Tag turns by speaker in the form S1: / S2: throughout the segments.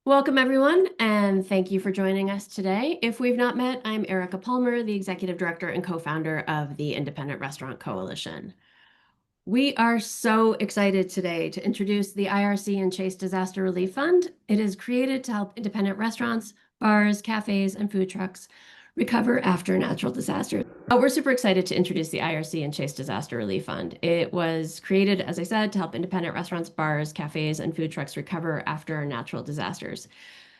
S1: Welcome, everyone, and thank you for joining us today. If we've not met, I'm Erica Palmer, the Executive Director and co-founder of the Independent Restaurant Coalition. We are so excited today to introduce the IRC and Chase Disaster Relief Fund. It is created to help independent restaurants, bars, cafes, and food trucks recover after natural disasters. We're super excited to introduce the IRC and Chase Disaster Relief Fund. It was created, as I said, to help independent restaurants, bars, cafes, and food trucks recover after natural disasters.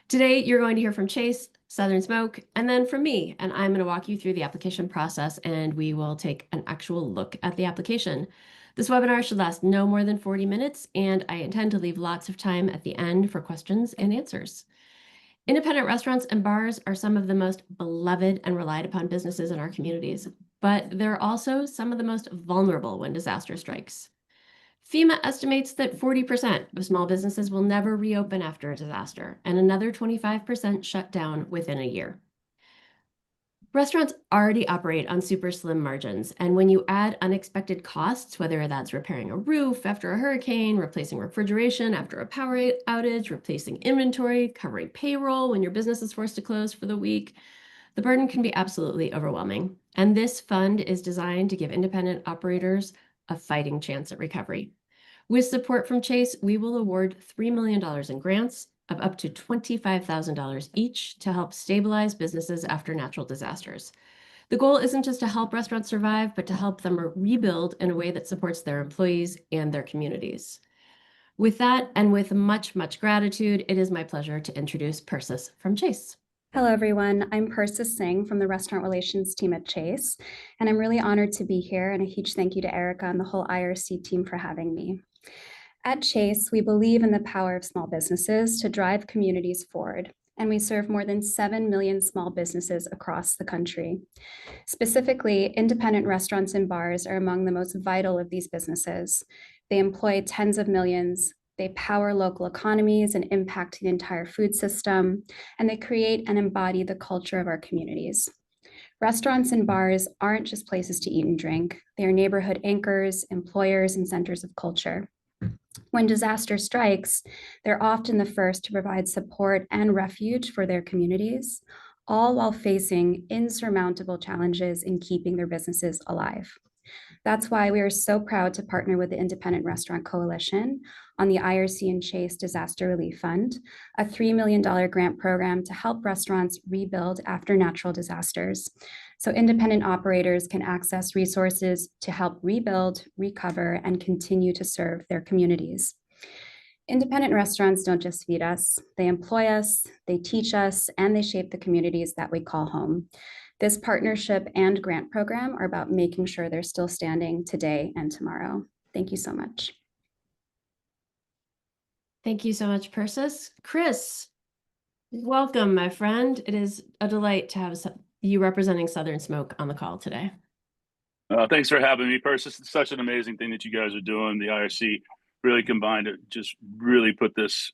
S1: Today, you're going to hear from Chase, Southern Smoke, and then from me, and I'm going to walk you through the application process, and we will take an actual look at the application. This webinar should last no more than 40 minutes, and I intend to leave lots of time at the end for questions and answers. Independent restaurants and bars are some of the most beloved and relied upon businesses in our communities, but they're also some of the most vulnerable when disaster strikes. FEMA estimates that 40% of small businesses will never reopen after a disaster, and another 25% shut down within a year. Restaurants already operate on super slim margins, and when you add unexpected costs, whether that's repairing a roof after a hurricane, replacing refrigeration after a power outage, replacing inventory, covering payroll when your business is forced to close for the week, the burden can be absolutely overwhelming. And this fund is designed to give independent operators a fighting chance at recovery. With support from Chase, we will award $3 million in grants of up to $25,000 each to help stabilize businesses after natural disasters. The goal isn't just to help restaurants survive, but to help them rebuild in a way that supports their employees and their communities. With that, and with much, much gratitude, it is my pleasure to introduce Persis from Chase.
S2: Hello, everyone. I'm Persis Singh from the Restaurant Relations team at Chase, and I'm really honored to be here, and a huge thank you to Erica and the whole IRC team for having me. At Chase, we believe in the power of small businesses to drive communities forward, and we serve more than 7 million small businesses across the country. Specifically, independent restaurants and bars are among the most vital of these businesses. They employ tens of millions. They power local economies and impact the entire food system, and they create and embody the culture of our communities. Restaurants and bars aren't just places to eat and drink. They are neighborhood anchors, employers, and centers of culture. When disaster strikes, they're often the first to provide support and refuge for their communities, all while facing insurmountable challenges in keeping their businesses alive. That's why we are so proud to partner with the Independent Restaurant Coalition on the IRC and Chase Disaster Relief Fund, a $3 million grant program to help restaurants rebuild after natural disasters, so independent operators can access resources to help rebuild, recover, and continue to serve their communities. Independent restaurants don't just feed us, they employ us, they teach us, and they shape the communities that we call home. This partnership and grant program are about making sure they're still standing today and tomorrow. Thank you so much.
S1: Thank you so much, Persis. Chris, welcome, my friend. It is a delight to have you representing Southern Smoke on the call today.
S3: Thanks for having me, Persis. It's such an amazing thing that you guys are doing. The IRC really combined to just really put this,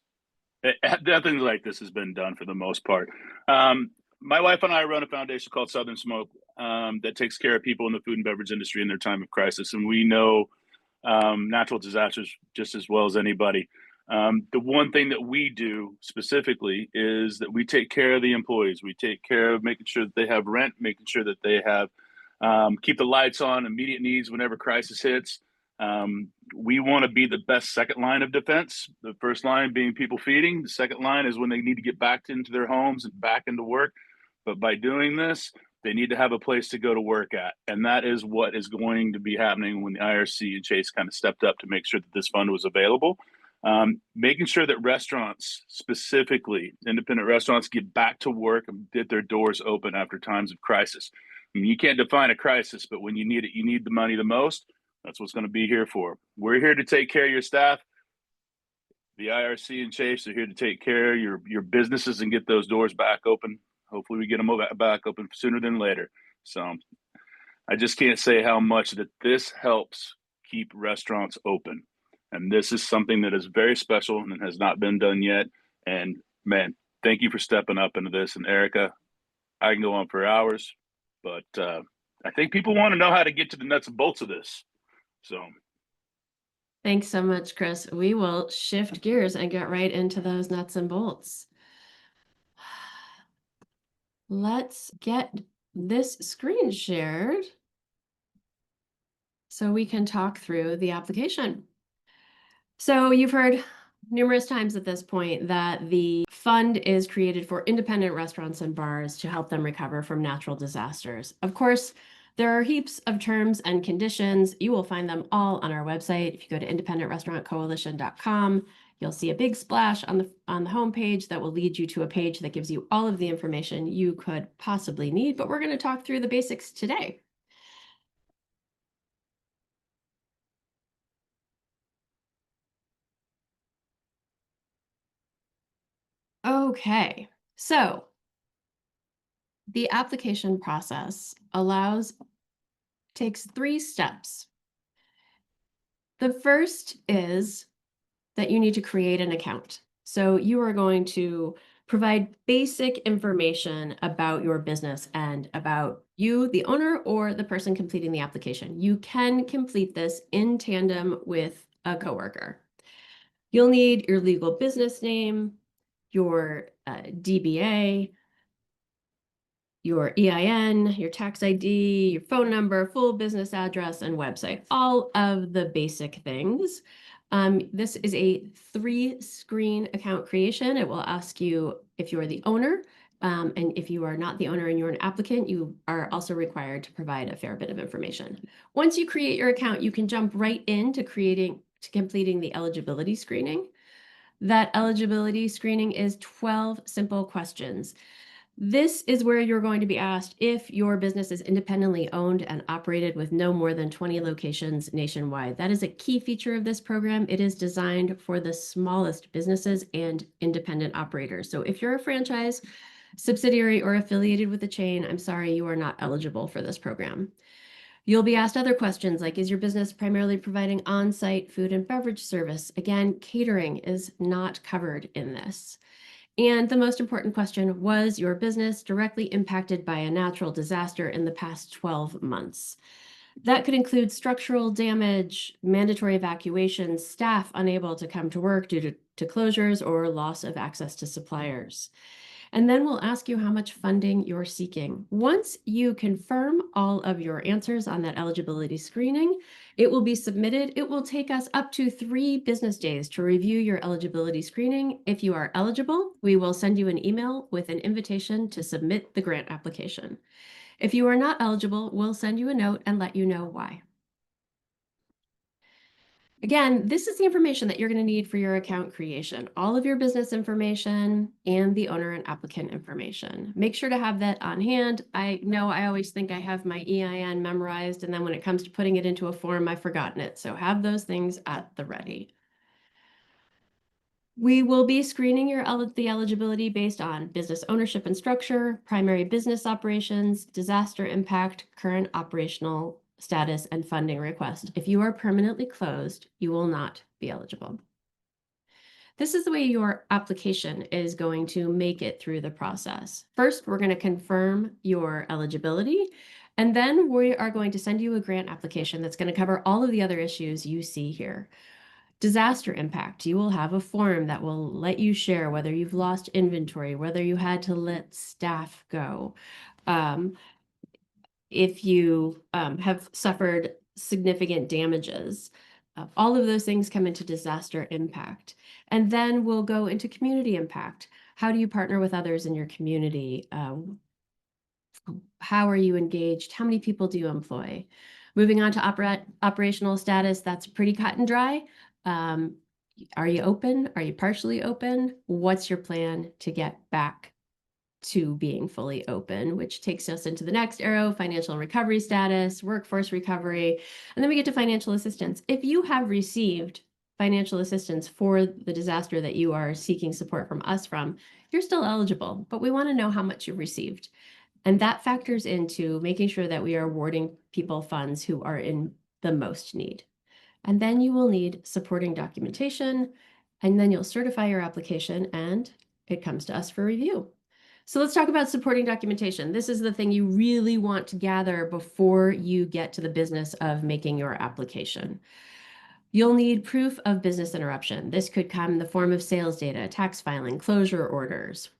S3: nothing like this has been done for the most part. My wife and I run a foundation called Southern Smoke that takes care of people in the food and beverage industry in their time of crisis. And we know natural disasters just as well as anybody. The one thing that we do specifically is that we take care of the employees. We take care of making sure that they have rent, making sure that they have keep the lights on, immediate needs whenever crisis hits. We want to be the best second line of defense. The first line being people feeding. The second line is when they need to get back into their homes and back into work. But by doing this, they need to have a place to go to work at. And that is what is going to be happening when the IRC and Chase kind of stepped up to make sure that this fund was available. Making sure that restaurants, specifically independent restaurants, get back to work and get their doors open after times of crisis. I mean, you can't define a crisis, but when you need it, you need the money the most. That's what's going to be here for. We're here to take care of your staff. The IRC and Chase are here to take care of your businesses and get those doors back open. Hopefully we get them back open sooner than later. So I just can't say how much that this helps keep restaurants open. And this is something that is very special and has not been done yet. And man, thank you for stepping up into this. And Erica, I can go on for hours, but I think people want to know how to get to the nuts and bolts of this. So
S1: thanks so much, Chris. We will shift gears and get right into those nuts and bolts. let's get this screen shared so we can talk through the application. So you've heard numerous times at this point that the fund is created for independent restaurants and bars to help them recover from natural disasters. Of course, there are heaps of terms and conditions. You will find them all on our website. If you go to independentrestaurantcoalition.com, you'll see a big splash on the homepage that will lead you to a page that gives you all of the information you could possibly need, but we're going to talk through the basics today. Okay, so the application process takes 3 steps. The first is that you need to create an account. So you are going to provide basic information about your business and about you, the owner, or the person completing the application. You can complete this in tandem with a coworker. You'll need your legal business name, your DBA, your EIN, your tax ID, your phone number, full business address, and website, all of the basic things. This is a 3-screen account creation. It will ask you if you're the owner, and if you are not the owner and you're an applicant, you are also required to provide a fair bit of information. Once you create your account, you can jump right into completing the eligibility screening. That eligibility screening is 12 simple questions. This is where you're going to be asked if your business is independently owned and operated with no more than 20 locations nationwide. That is a key feature of this program. It is designed for the smallest businesses and independent operators. So if you're a franchise, subsidiary, or affiliated with a chain, I'm sorry, you are not eligible for this program. You'll be asked other questions like, is your business primarily providing on-site food and beverage service? Again, catering is not covered in this. And the most important question, was your business directly impacted by a natural disaster in the past 12 months? That could include structural damage, mandatory evacuations, staff unable to come to work due to closures, or loss of access to suppliers. And then we'll ask you how much funding you're seeking. Once you confirm all of your answers on that eligibility screening, it will be submitted. It will take us up to 3 business days to review your eligibility screening. If you are eligible, we will send you an email with an invitation to submit the grant application. If you are not eligible, we'll send you a note and let you know why. Again, this is the information that you're going to need for your account creation, all of your business information and the owner and applicant information. Make sure to have that on hand. I know I always think I have my EIN memorized, and then when it comes to putting it into a form, I've forgotten it. So have those things at the ready. We will be screening the eligibility based on business ownership and structure, primary business operations, disaster impact, current operational status, and funding request. If you are permanently closed, you will not be eligible. This is the way your application is going to make it through the process. First, we're going to confirm your eligibility, and then we are going to send you a grant application that's going to cover all of the other issues you see here. Disaster impact, you will have a form that will let you share whether you've lost inventory, whether you had to let staff go. If you have suffered significant damages. All of those things come into disaster impact. And then we'll go into community impact. How do you partner with others in your community? How are you engaged? How many people do you employ? Moving on to operational status, that's pretty cut and dry. Are you open? Are you partially open? What's your plan to get back to being fully open, which takes us into the next arrow, financial recovery status, workforce recovery, and then we get to financial assistance. If you have received financial assistance for the disaster that you are seeking support from us from, you're still eligible, but we want to know how much you've received. And that factors into making sure that we are awarding people funds who are in the most need. And then you will need supporting documentation, and then you'll certify your application and it comes to us for review. So let's talk about supporting documentation. This is the thing you really want to gather before you get to the business of making your application. You'll need proof of business interruption. This could come in the form of sales data, tax filing, closure orders.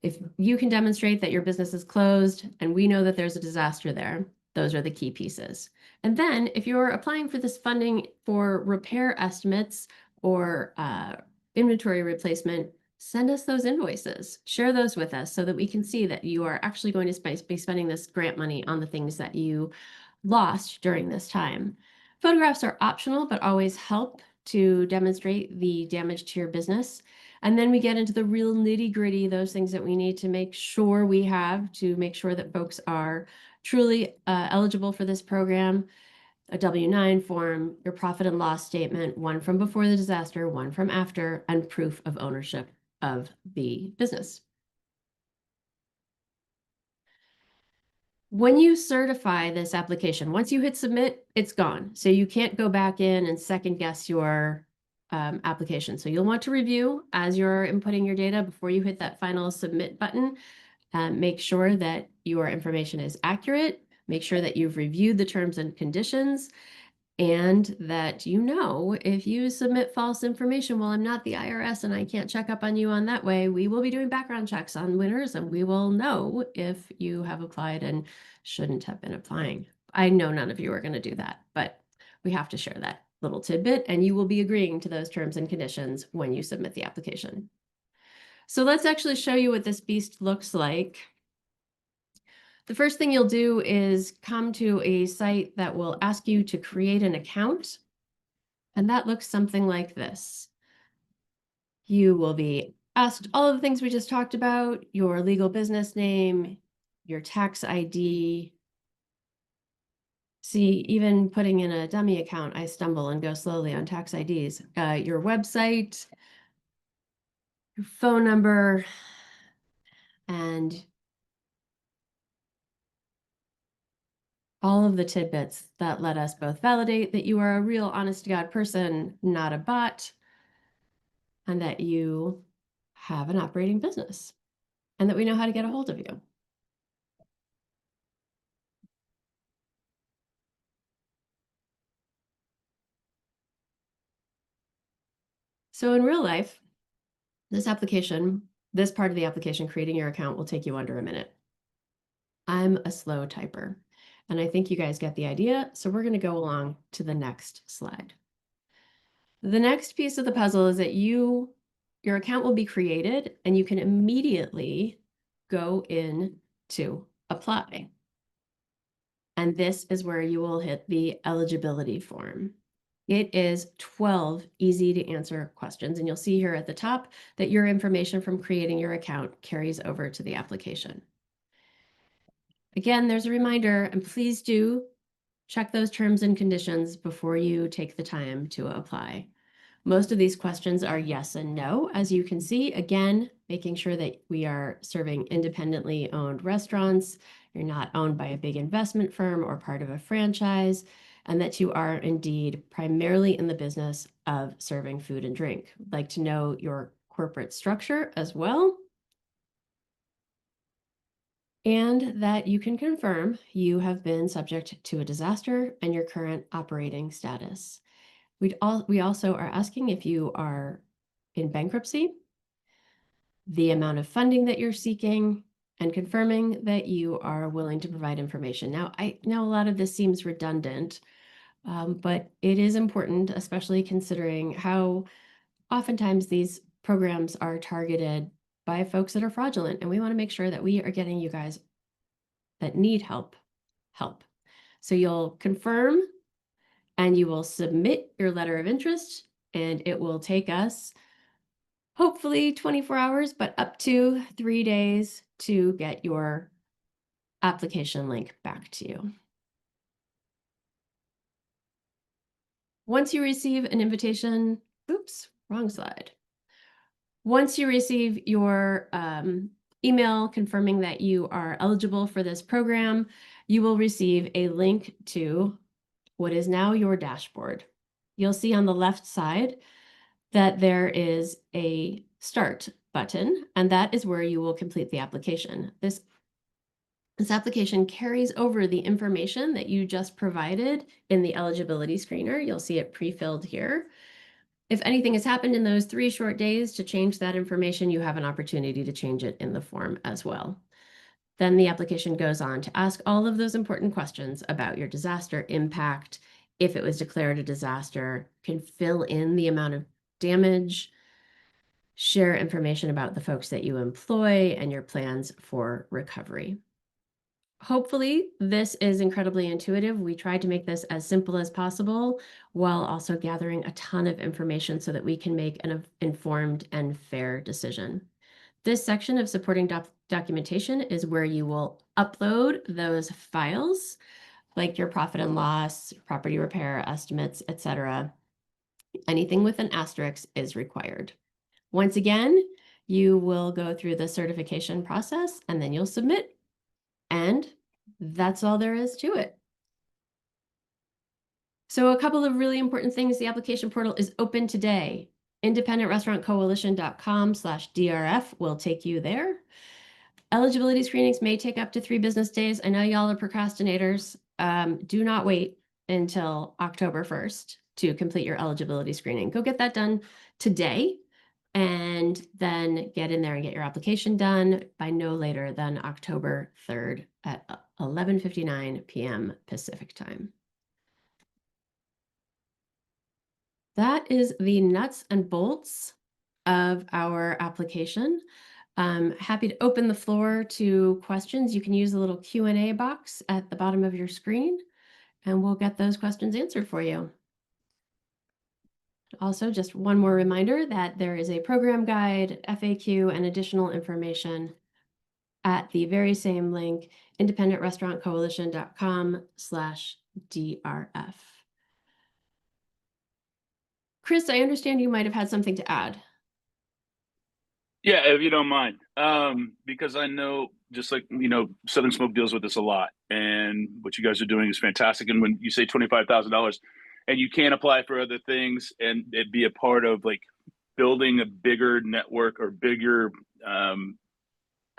S1: If you can demonstrate that your business is closed and we know that there's a disaster there, those are the key pieces. And then if you're applying for this funding for repair estimates or inventory replacement, send us those invoices, share those with us so that we can see that you are actually going to be spending this grant money on the things that you lost during this time. Photographs are optional, but always help to demonstrate the damage to your business. And then we get into the real nitty-gritty, those things that we need to make sure we have to make sure that folks are truly eligible for this program. A W-9 form, your profit and loss statement, one from before the disaster, one from after, and proof of ownership of the business. When you certify this application, once you hit submit, it's gone. So you can't go back in and second guess your application. So you'll want to review as you're inputting your data before you hit that final submit button. Make sure that your information is accurate. Make sure that you've reviewed the terms and conditions, and that if you submit false information, well, I'm not the IRS and I can't check up on you on that way. We will be doing background checks on winners and we will know if you have applied and shouldn't have been applying. I know none of you are going to do that, but we have to share that little tidbit, and you will be agreeing to those terms and conditions when you submit the application. So let's actually show you what this beast looks like. The first thing you'll do is come to a site that will ask you to create an account, and that looks something like this. You will be asked all of the things we just talked about: your legal business name, your tax ID. See, even putting in a dummy account, I stumble and go slowly on tax IDs. Your website, your phone number, and all of the tidbits that let us both validate that you are a real honest-to-God person, not a bot, and that you have an operating business, and that we know how to get a hold of you. So in real life, this part of the application, creating your account, will take you under a minute. I'm a slow typer, and I think you guys get the idea, so we're going to go along to the next slide. The next piece of the puzzle is that your account will be created, and you can immediately go in to apply. And this is where you will hit the eligibility form. It is 12 easy to answer questions, and you'll see here at the top that your information from creating your account carries over to the application. Again, there's a reminder, and please do check those terms and conditions before you take the time to apply. Most of these questions are yes and no, as you can see. Again, making sure that we are serving independently owned restaurants, you're not owned by a big investment firm or part of a franchise, and that you are indeed primarily in the business of serving food and drink. I'd like to know your corporate structure as well, and that you can confirm you have been subject to a disaster and your current operating status. We also are asking if you are in bankruptcy, the amount of funding that you're seeking, and confirming that you are willing to provide information. Now, I know a lot of this seems redundant, but it is important, especially considering how oftentimes these programs are targeted by folks that are fraudulent, and we want to make sure that we are getting you guys that need help. So you'll confirm and you will submit your letter of interest, and it will take us hopefully 24 hours, but up to 3 days to get your application link back to you. Once you receive an invitation, oops, wrong slide. Once you receive your email confirming that you are eligible for this program, you will receive a link to what is now your dashboard. You'll see on the left side that there is a start button, and that is where you will complete the application. This application carries over the information that you just provided in the eligibility screener. You'll see it pre-filled here. If anything has happened in those 3 short days to change that information, you have an opportunity to change it in the form as well. Then the application goes on to ask all of those important questions about your disaster impact. If it was declared a disaster, can fill in the amount of damage, share information about the folks that you employ and your plans for recovery. Hopefully, this is incredibly intuitive. We tried to make this as simple as possible while also gathering a ton of information so that we can make an informed and fair decision. This section of supporting documentation is where you will upload those files, like your profit and loss, property repair estimates, etc. Anything with an asterisk is required. Once again, you will go through the certification process and then you'll submit. And that's all there is to it. So a couple of really important things. The application portal is open today. IndependentRestaurantCoalition.com/DRF will take you there. Eligibility screenings may take up to 3 business days. I know y'all are procrastinators. Do not wait until October 1st to complete your eligibility screening. Go get that done today and then get in there and get your application done by no later than October 3rd at 11:59 p.m. Pacific time. That is the nuts and bolts of our application. Happy to open the floor to questions. You can use the little Q&A box at the bottom of your screen, and we'll get those questions answered for you. Also, just one more reminder that there is a program guide, FAQ, and additional information at the very same link, IndependentRestaurantCoalition.com/DRF. Chris, I understand you might have had something to add.
S3: Yeah, if you don't mind, because I know, just like, Southern Smoke deals with this a lot, and what you guys are doing is fantastic. And when you say $25,000 and you can apply for other things and it be a part of like building a bigger network or bigger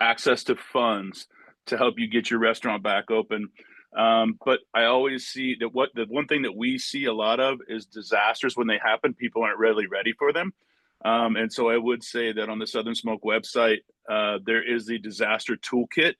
S3: access to funds to help you get your restaurant back open. But I always see that the one thing that we see a lot of is disasters. When they happen, people aren't really ready for them. And so I would say that on the Southern Smoke website, there is the disaster toolkit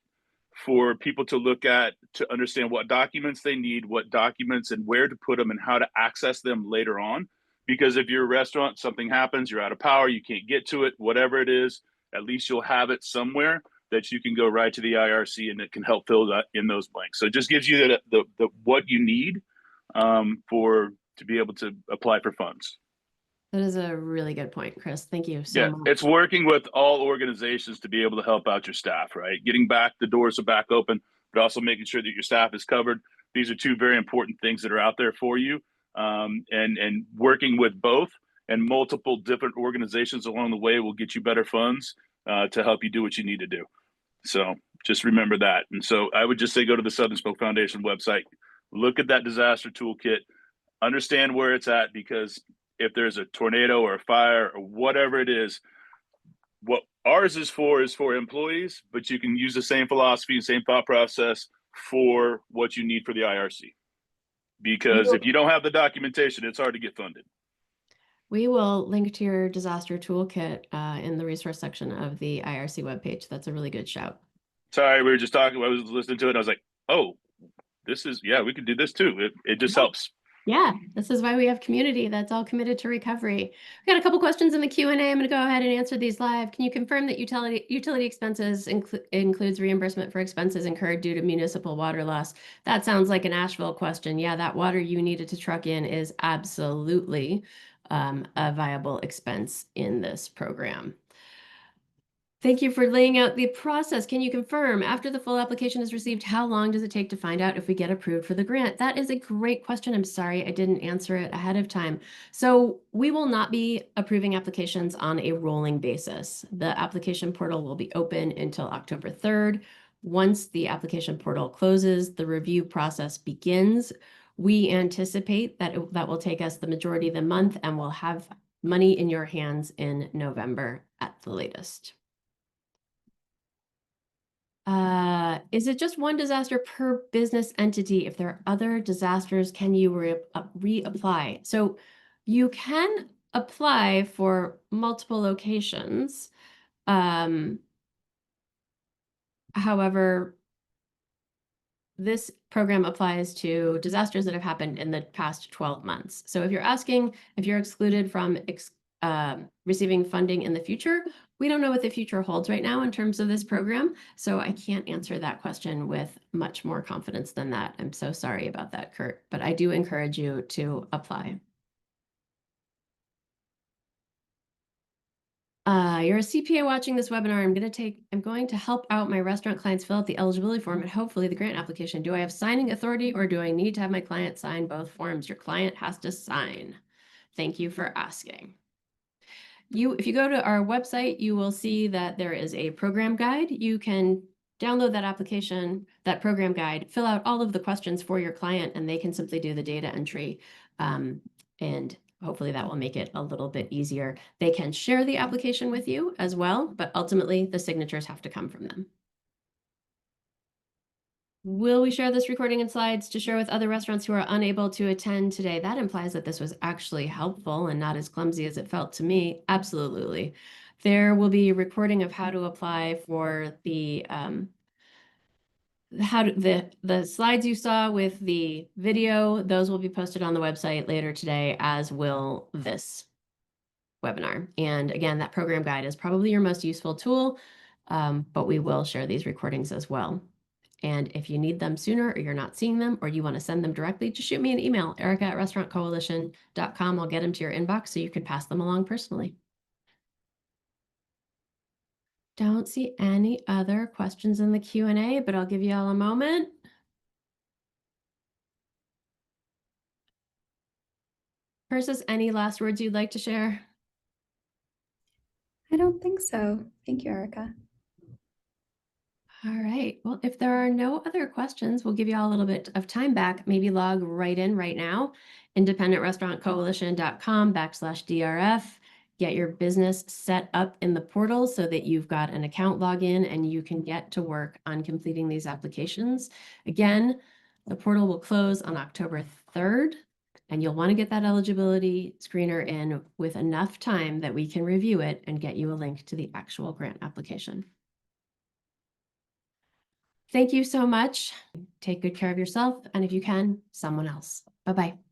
S3: for people to look at, to understand what documents they need, what documents and where to put them and how to access them later on. Because if you're a restaurant, something happens, you're out of power, you can't get to it, whatever it is, at least you'll have it somewhere that you can go right to the IRC and it can help fill that in those blanks. So it just gives you the what you need to be able to apply for funds.
S1: That is a really good point, Chris. Thank you so much.
S3: It's working with all organizations to be able to help out your staff, right? Getting back the doors are back open, but also making sure that your staff is covered. These are 2 very important things that are out there for you. And working with both and multiple different organizations along the way will get you better funds to help you do what you need to do. So just remember that. And so I would just say, go to the Southern Smoke Foundation website, look at that disaster toolkit, understand where it's at, because if there's a tornado or a fire or whatever it is, what ours is for employees, but you can use the same philosophy and same thought process for what you need for the IRC. Because if you don't have the documentation, it's hard to get funded.
S1: We will link to your disaster toolkit in the resource section of the IRC webpage. That's a really good shout.
S3: Sorry, we were just talking. I was listening to it. And I was like, oh, this is, we could do this too. It just helps.
S1: Yeah, this is why we have community that's all committed to recovery. We got a couple questions in the Q&A. I'm going to go ahead and answer these live. Can you confirm that utility expenses includes reimbursement for expenses incurred due to municipal water loss? That sounds like an Asheville question. Yeah, that water you needed to truck in is absolutely a viable expense in this program. Thank you for laying out the process. Can you confirm, after the full application is received, how long does it take to find out if we get approved for the grant? That is a great question. I'm sorry I didn't answer it ahead of time. So we will not be approving applications on a rolling basis. The application portal will be open until October 3rd. Once the application portal closes, the review process begins. We anticipate that that will take us the majority of the month, and we'll have money in your hands in November at the latest. Is it just one disaster per business entity? If there are other disasters, can you reapply? So you can apply for multiple locations. However, this program applies to disasters that have happened in the past 12 months. So if you're asking if you're excluded from receiving funding in the future, we don't know what the future holds right now in terms of this program. So I can't answer that question with much more confidence than that. I'm so sorry about that, Kurt, but I do encourage you to apply. You're a CPA watching this webinar. I'm going to help out my restaurant clients fill out the eligibility form and hopefully the grant application. Do I have signing authority or do I need to have my client sign both forms? Your client has to sign. Thank you for asking. If you go to our website, you will see that there is a program guide. You can download that application, that program guide, fill out all of the questions for your client, and they can simply do the data entry. And hopefully that will make it a little bit easier. They can share the application with you as well, but ultimately the signatures have to come from them. Will we share this recording and slides to share with other restaurants who are unable to attend today? That implies that this was actually helpful and not as clumsy as it felt to me. Absolutely. There will be a recording of how to apply for the the slides you saw with the video. Those will be posted on the website later today, as will this webinar. And again, that program guide is probably your most useful tool, but we will share these recordings as well. And if you need them sooner or you're not seeing them or you want to send them directly, just shoot me an email, erica@restaurantcoalition.com. I'll get them to your inbox so you can pass them along personally. Don't see any other questions in the Q&A, but I'll give you all a moment. Persis, any last words you'd like to share?
S2: I don't think so. Thank you, Erica.
S1: All right. Well, if there are no other questions, we'll give you all a little bit of time back. Maybe log right in right now, independentrestaurantcoalition.com/DRF. Get your business set up in the portal so that you've got an account login and you can get to work on completing these applications. Again, the portal will close on October 3rd, and you'll want to get that eligibility screener in with enough time that we can review it and get you a link to the actual grant application. Thank you so much. Take good care of yourself, and if you can, someone else. Bye-bye.